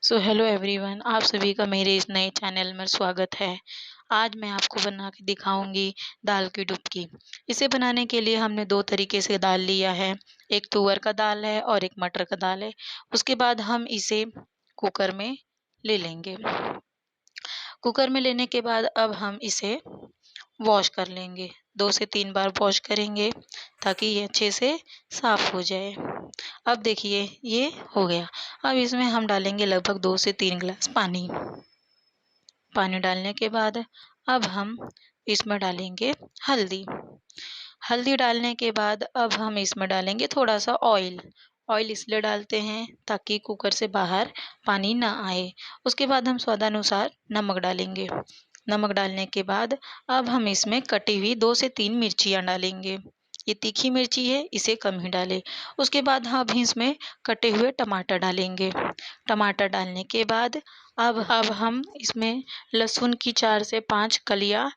Hello everyone, आप सभी का मेरे इस नए चैनल में स्वागत है। आज मैं आपको बना के दिखाऊंगी दाल की डुबकी। इसे बनाने के लिए हमने दो तरीके से दाल लिया है। एक तुअर का दाल है और एक मटर का दाल है। उसके बाद हम इसे कुकर में ले लेंगे। कुकर में लेने के बाद अब हम इसे वॉश कर लेंगे। 2 से 3 बार वॉश करेंगे ताकि ये अच्छे से साफ हो जाए। अब देखिए ये हो गया। अब इसमें हम डालेंगे लगभग 2 से 3 गिलास पानी। पानी डालने के बाद अब हम इसमें डालेंगे हल्दी। हल्दी डालने के बाद अब हम इसमें डालेंगे थोड़ा-सा ऑयल। ऑयल इसलिए डालते हैं ताकि कुकर से बाहर पानी ना आए। उसके बाद हम स्वादानुसार नमक डालेंगे। नमक डालने के बाद अब हम इसमें कटी हुई 2 से 3 मिर्चियाँ डालेंगे। ये तीखी मिर्ची है, इसे कम ही डालें। उसके बाद हम इसमें कटे हुए टमाटर डालेंगे। टमाटर डालने के बाद अब हम इसमें लहसुन की 4 से 5 कलियाँ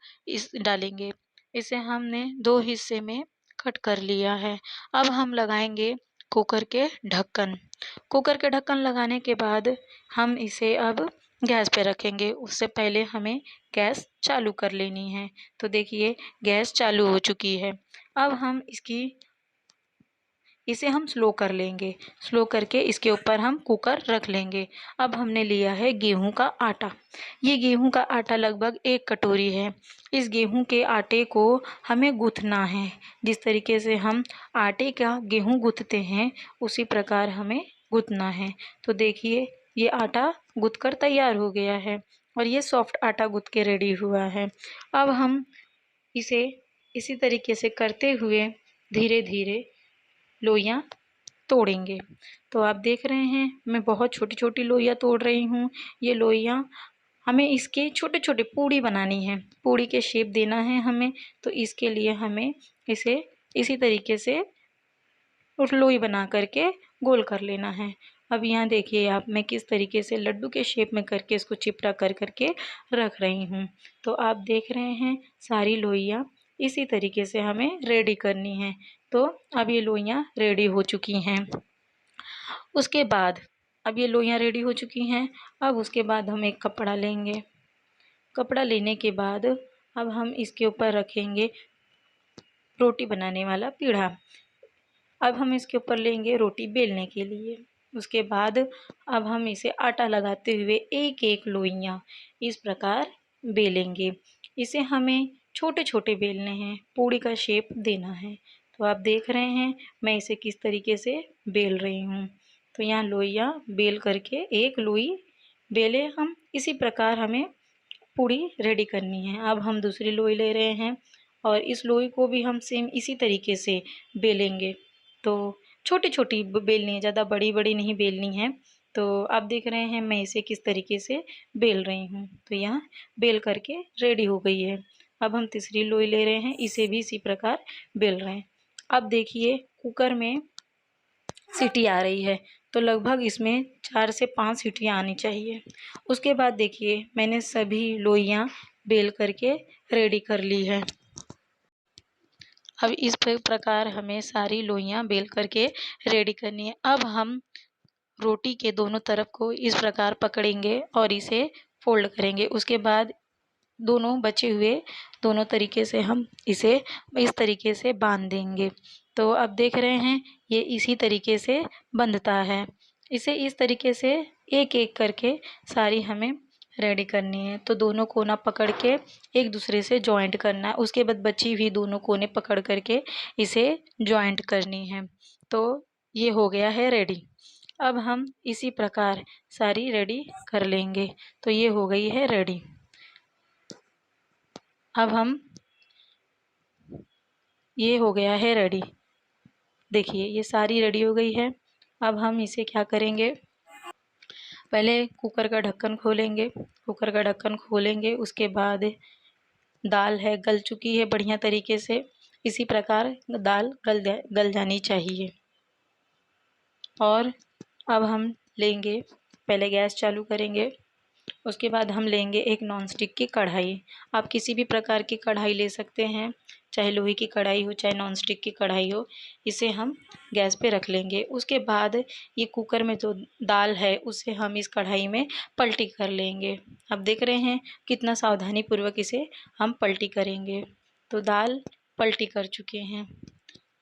डालेंगे। इसे हमने 2 हिस्से में कट कर लिया है। अब हम लगाएँगे कुकर के ढक्कन। कुकर के ढक्कन लगाने के बाद हम इसे अब गैस पे रखेंगे। उससे पहले हमें गैस चालू कर लेनी है। तो देखिए गैस चालू हो चुकी है। अब हम इसे हम स्लो कर लेंगे। स्लो करके इसके ऊपर हम कुकर रख लेंगे। अब हमने लिया है गेहूँ का आटा। ये गेहूँ का आटा लगभग 1 कटोरी है। इस गेहूँ के आटे को हमें गूँथना है। जिस तरीके से हम आटे का गेहूँ गूँथते हैं, उसी प्रकार हमें गूँथना है। तो देखिए ये आटा गूँथ कर तैयार हो गया है और ये सॉफ्ट आटा गूँथ के रेडी हुआ है। अब हम इसे इसी तरीके से करते हुए धीरे-धीरे लोइयाँ तोड़ेंगे। तो आप देख रहे हैं मैं बहुत छोटी-छोटी लोइयाँ तोड़ रही हूँ। ये लोइयाँ हमें इसके छोटे-छोटे पूड़ी बनानी है। पूड़ी के शेप देना है हमें, तो इसके लिए हमें इसे इसी तरीके से लोई बना करके गोल कर लेना है। अब यहाँ देखिए आप मैं किस तरीके से लड्डू के शेप में करके इसको चिपटा कर के रख रही हूँ। तो आप देख रहे हैं सारी लोइयाँ इसी तरीके से हमें रेडी करनी है। तो अब ये लोइयाँ रेडी हो चुकी हैं। उसके बाद अब ये लोइयाँ रेडी हो चुकी हैं। अब उसके बाद हम एक कपड़ा लेंगे। कपड़ा लेने के बाद अब हम इसके ऊपर रखेंगे रोटी बनाने वाला पीढ़ा। अब हम इसके ऊपर लेंगे रोटी बेलने के लिए। उसके बाद अब हम इसे आटा लगाते हुए एक-एक लोइयाँ इस प्रकार बेलेंगे। इसे हमें छोटे-छोटे बेलने हैं, पूड़ी का शेप देना है। तो आप देख रहे हैं मैं इसे किस तरीके से बेल रही हूँ। तो यहाँ लोइयाँ बेल करके एक लोई बेले हम, इसी प्रकार हमें पूड़ी रेडी करनी है। अब हम दूसरी लोई ले रहे हैं और इस लोई को भी हम सेम इसी तरीके से बेलेंगे। तो छोटी-छोटी बेलनी है, ज़्यादा बड़ी-बड़ी नहीं बेलनी है। तो आप देख रहे हैं मैं इसे किस तरीके से बेल रही हूँ। तो यहाँ बेल करके रेडी हो गई है। अब हम तीसरी लोई ले रहे हैं, इसे भी इसी प्रकार बेल रहे हैं। अब देखिए कुकर में सीटी आ रही है, तो लगभग इसमें 4 से 5 सीटियाँ आनी चाहिए। उसके बाद देखिए मैंने सभी लोइयाँ बेल करके रेडी कर ली है। अब इस प्रकार हमें सारी लोइयाँ बेल करके रेडी करनी है। अब हम रोटी के दोनों तरफ को इस प्रकार पकड़ेंगे और इसे फ़ोल्ड करेंगे। उसके बाद दोनों बचे हुए दोनों तरीके से हम इसे इस तरीके से बांध देंगे। तो अब देख रहे हैं ये इसी तरीके से बंधता है। इसे इस तरीके से एक-एक करके सारी हमें रेडी करनी है। तो दोनों कोना पकड़ के एक दूसरे से जॉइंट करना है। उसके बाद बची हुई दोनों कोने पकड़ करके इसे जॉइंट करनी है। तो ये हो गया है रेडी। अब हम इसी प्रकार सारी रेडी कर लेंगे। तो ये हो गई है रेडी। अब हम ये हो गया है रेडी। देखिए ये सारी रेडी हो गई है। अब हम इसे क्या करेंगे, पहले कुकर का ढक्कन खोलेंगे। कुकर का ढक्कन खोलेंगे, उसके बाद दाल है गल चुकी है बढ़िया तरीके से। इसी प्रकार दाल गल जानी चाहिए। और अब हम लेंगे, पहले गैस चालू करेंगे। उसके बाद हम लेंगे एक नॉन स्टिक की कढ़ाई। आप किसी भी प्रकार की कढ़ाई ले सकते हैं, चाहे लोहे की कढ़ाई हो चाहे नॉन स्टिक की कढ़ाई हो, इसे हम गैस पे रख लेंगे। उसके बाद ये कुकर में जो दाल है उसे हम इस कढ़ाई में पलटी कर लेंगे। अब देख रहे हैं कितना सावधानीपूर्वक इसे हम पलटी करेंगे। तो दाल पलटी कर चुके हैं,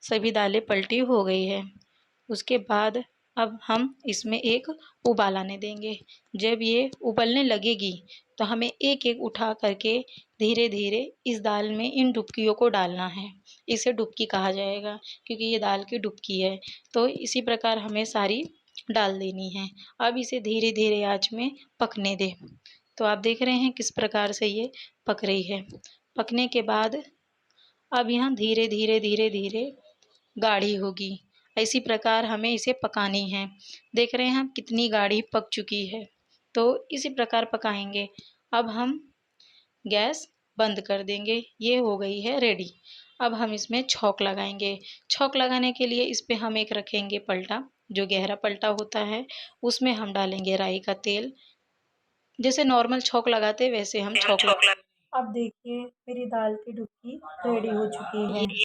सभी दालें पलटी हो गई है। उसके बाद अब हम इसमें एक उबाल आने देंगे। जब ये उबलने लगेगी तो हमें एक एक उठा करके धीरे धीरे इस दाल में इन डुबकियों को डालना है। इसे डुबकी कहा जाएगा क्योंकि ये दाल की डुबकी है। तो इसी प्रकार हमें सारी डाल देनी है। अब इसे धीरे धीरे आंच में पकने दें। तो आप देख रहे हैं किस प्रकार से ये पक रही है। पकने के बाद अब यहाँ धीरे धीरे धीरे धीरे गाढ़ी होगी। इसी प्रकार हमें इसे पकानी है। देख रहे हैं हम कितनी गाढ़ी पक चुकी है। तो इसी प्रकार पकाएंगे। अब हम गैस बंद कर देंगे। ये हो गई है रेडी। अब हम इसमें छौंक लगाएंगे। छौंक लगाने के लिए इस पे हम एक रखेंगे पलटा, जो गहरा पलटा होता है। उसमें हम डालेंगे राई का तेल। जैसे नॉर्मल छौंक लगाते वैसे हम छौंक लगा। अब देखिए मेरी दाल की डुबकी रेडी हो चुकी है।